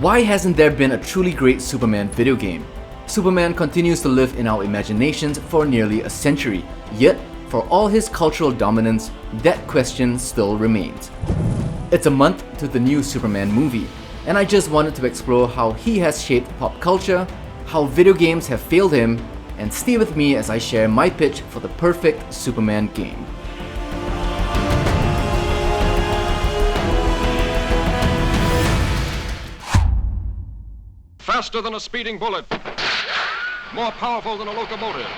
Why hasn't there been a truly great Superman video game? Superman continues to live in our imaginations for nearly a century, yet for all his cultural dominance, that question still remains. It's a month to the new Superman movie, and I just wanted to explore how he has shaped pop culture, how video games have failed him, and stay with me as I share my pitch for the perfect Superman game. Faster than a speeding bullet, more powerful than a locomotive,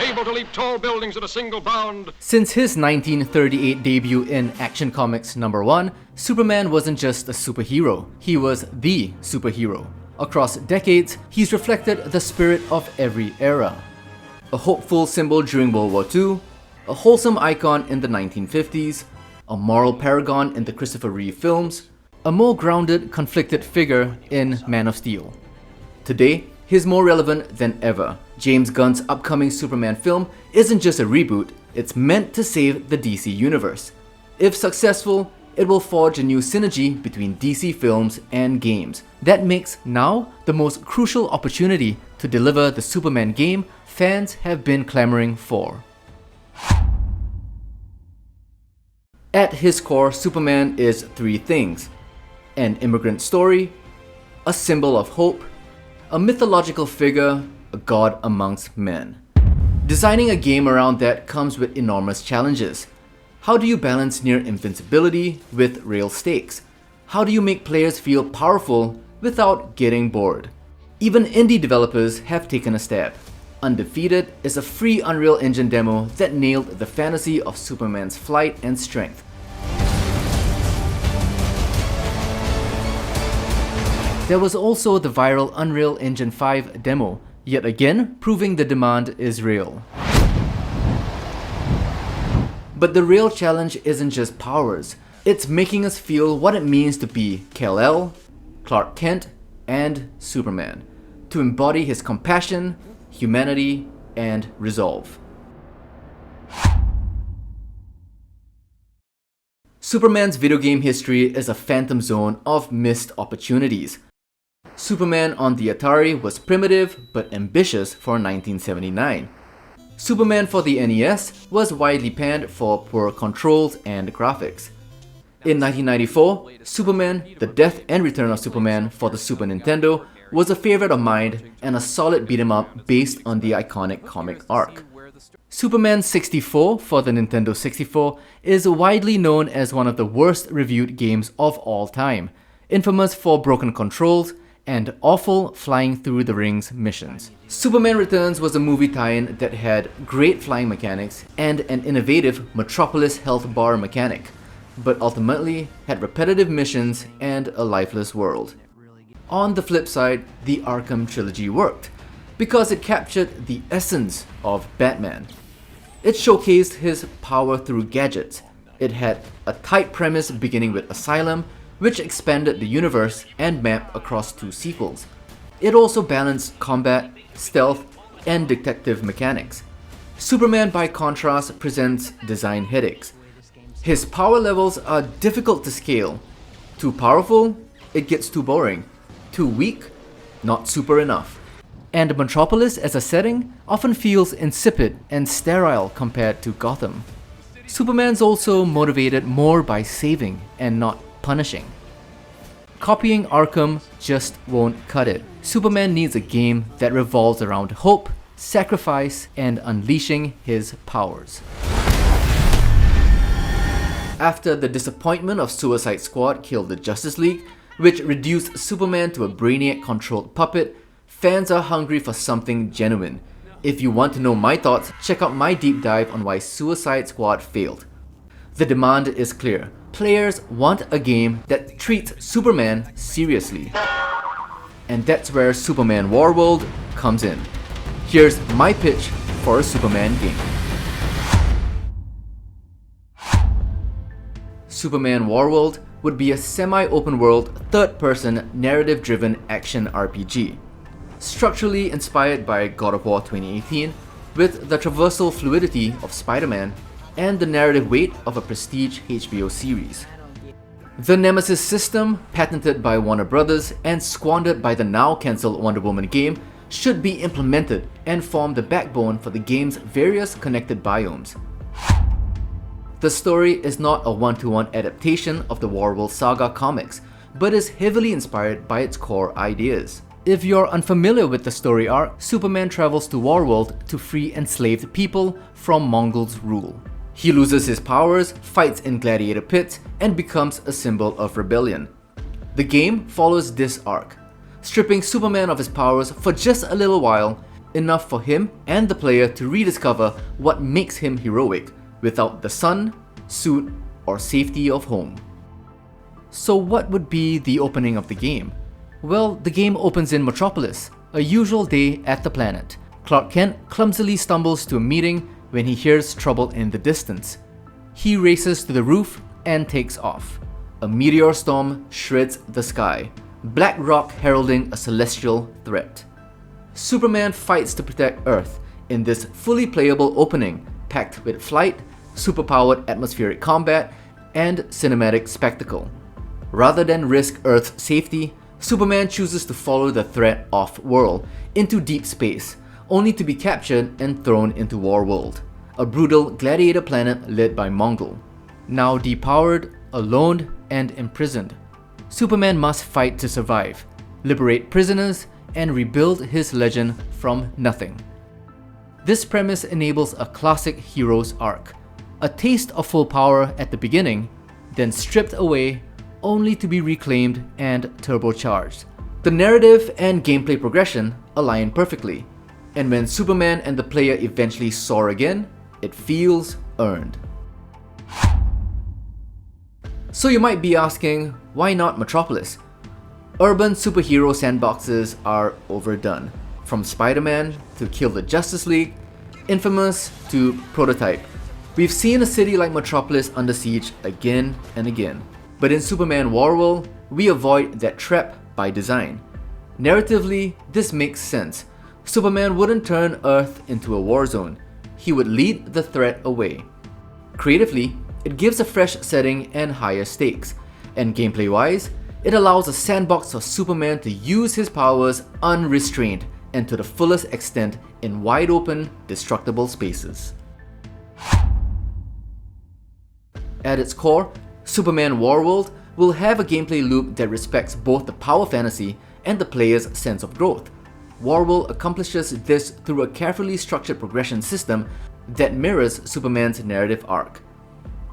able to leap tall buildings at a single bound. Since his 1938 debut in Action Comics #1, Superman wasn't just a superhero, he was the superhero. Across decades, he's reflected the spirit of every era. A hopeful symbol during World War II, a wholesome icon in the 1950s, a moral paragon in the Christopher Reeve films, a more grounded, conflicted figure in Man of Steel. Today, he's more relevant than ever. James Gunn's upcoming Superman film isn't just a reboot, it's meant to save the DC universe. If successful, it will forge a new synergy between DC films and games. That makes now the most crucial opportunity to deliver the Superman game fans have been clamoring for. At his core, Superman is three things: an immigrant story, a symbol of hope, a mythological figure, a god amongst men. Designing a game around that comes with enormous challenges. How do you balance near invincibility with real stakes? How do you make players feel powerful without getting bored? Even indie developers have taken a stab. Undefeated is a free Unreal Engine demo that nailed the fantasy of Superman's flight and strength. There was also the viral Unreal Engine 5 demo, yet again proving the demand is real. But the real challenge isn't just powers, it's making us feel what it means to be Kal-El, Clark Kent, and Superman, to embody his compassion, humanity, and resolve. Superman's video game history is a phantom zone of missed opportunities. Superman on the Atari was primitive but ambitious for 1979. Superman for the NES was widely panned for poor controls and graphics. In 1994, Superman: The Death and Return of Superman for the Super Nintendo was a favorite of mine and a solid beat-em-up based on the iconic comic arc. Superman 64 for the Nintendo 64 is widely known as one of the worst reviewed games of all time, infamous for broken controls and awful flying through the rings missions. Superman Returns was a movie tie-in that had great flying mechanics and an innovative Metropolis health bar mechanic, but ultimately had repetitive missions and a lifeless world. On the flip side, the Arkham trilogy worked, because it captured the essence of Batman. It showcased his power through gadgets. It had a tight premise beginning with Asylum, which expanded the universe and map across two sequels. It also balanced combat, stealth, and detective mechanics. Superman, by contrast, presents design headaches. His power levels are difficult to scale. Too powerful, it gets too boring. Too weak, not super enough. And Metropolis as a setting often feels insipid and sterile compared to Gotham. Superman's also motivated more by saving and not punishing. Copying Arkham just won't cut it. Superman needs a game that revolves around hope, sacrifice, and unleashing his powers. After the disappointment of Suicide Squad killed the Justice League, which reduced Superman to a Brainiac-controlled puppet, fans are hungry for something genuine. If you want to know my thoughts, check out my deep dive on why Suicide Squad failed. The demand is clear. Players want a game that treats Superman seriously. And that's where Superman Warworld comes in. Here's my pitch for a Superman game. Superman Warworld would be a semi-open world, third-person, narrative-driven action RPG. Structurally inspired by God of War 2018, with the traversal fluidity of Spider-Man and the narrative weight of a prestige HBO series. The Nemesis System, patented by Warner Brothers and squandered by the now cancelled Wonder Woman game, should be implemented and form the backbone for the game's various connected biomes. The story is not a one-to-one adaptation of the Warworld Saga comics, but is heavily inspired by its core ideas. If you're unfamiliar with the story arc, Superman travels to Warworld to free enslaved people from Mongols' rule. He loses his powers, fights in gladiator pits, and becomes a symbol of rebellion. The game follows this arc, stripping Superman of his powers for just a little while, enough for him and the player to rediscover what makes him heroic, without the sun, suit, or safety of home. So what would be the opening of the game? Well, the game opens in Metropolis, a usual day at the planet. Clark Kent clumsily stumbles to a meeting when he hears trouble in the distance. He races to the roof and takes off. A meteor storm shreds the sky, black rock heralding a celestial threat. Superman fights to protect Earth in this fully playable opening, packed with flight, superpowered atmospheric combat, and cinematic spectacle. Rather than risk Earth's safety, Superman chooses to follow the threat off-world, into deep space, only to be captured and thrown into Warworld, a brutal gladiator planet led by Mongol. Now depowered, alone, and imprisoned, Superman must fight to survive, liberate prisoners, and rebuild his legend from nothing. This premise enables a classic hero's arc, a taste of full power at the beginning, then stripped away only to be reclaimed and turbocharged. The narrative and gameplay progression align perfectly, and when Superman and the player eventually soar again, it feels earned. So you might be asking, why not Metropolis? Urban superhero sandboxes are overdone. From Spider-Man to Kill the Justice League, Infamous to Prototype. We've seen a city like Metropolis under siege again and again. But in Superman Warworld, we avoid that trap by design. Narratively, this makes sense. Superman wouldn't turn Earth into a war zone. He would lead the threat away. Creatively, it gives a fresh setting and higher stakes. And gameplay-wise, it allows a sandbox for Superman to use his powers unrestrained and to the fullest extent in wide-open, destructible spaces. At its core, Superman Warworld will have a gameplay loop that respects both the power fantasy and the player's sense of growth. Warworld accomplishes this through a carefully structured progression system that mirrors Superman's narrative arc.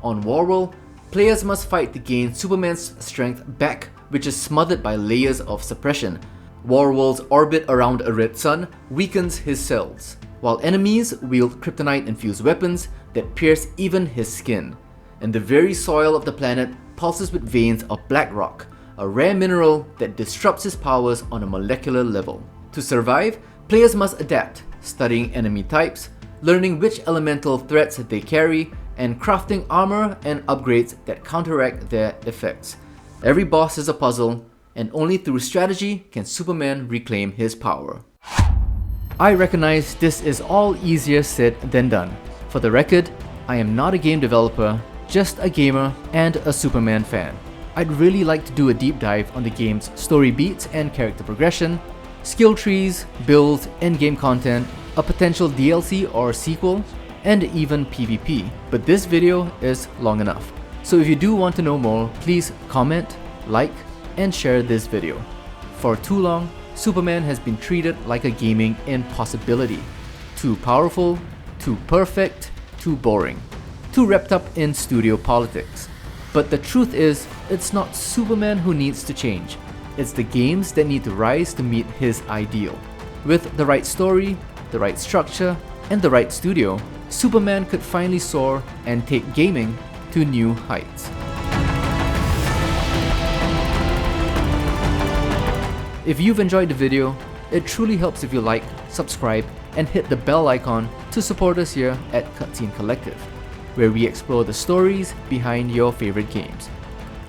On Warworld, players must fight to gain Superman's strength back, which is smothered by layers of suppression. Warworld's orbit around a red sun weakens his cells, while enemies wield kryptonite-infused weapons that pierce even his skin. And the very soil of the planet pulses with veins of black rock, a rare mineral that disrupts his powers on a molecular level. To survive, players must adapt, studying enemy types, learning which elemental threats they carry, and crafting armor and upgrades that counteract their effects. Every boss is a puzzle, and only through strategy can Superman reclaim his power. I recognize this is all easier said than done. For the record, I am not a game developer, just a gamer and a Superman fan. I'd really like to do a deep dive on the game's story beats and character progression, skill trees, builds, endgame content, a potential DLC or sequel, and even PvP, but this video is long enough. So if you do want to know more, please comment, like, and share this video. For too long, Superman has been treated like a gaming impossibility. Too powerful, too perfect, too boring, too wrapped up in studio politics. But the truth is, it's not Superman who needs to change. It's the games that need to rise to meet his ideal. With the right story, the right structure, and the right studio, Superman could finally soar and take gaming to new heights. If you've enjoyed the video, it truly helps if you like, subscribe, and hit the bell icon to support us here at Cutscene Collective, where we explore the stories behind your favorite games.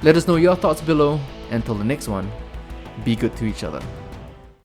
Let us know your thoughts below. Until the next one, be good to each other.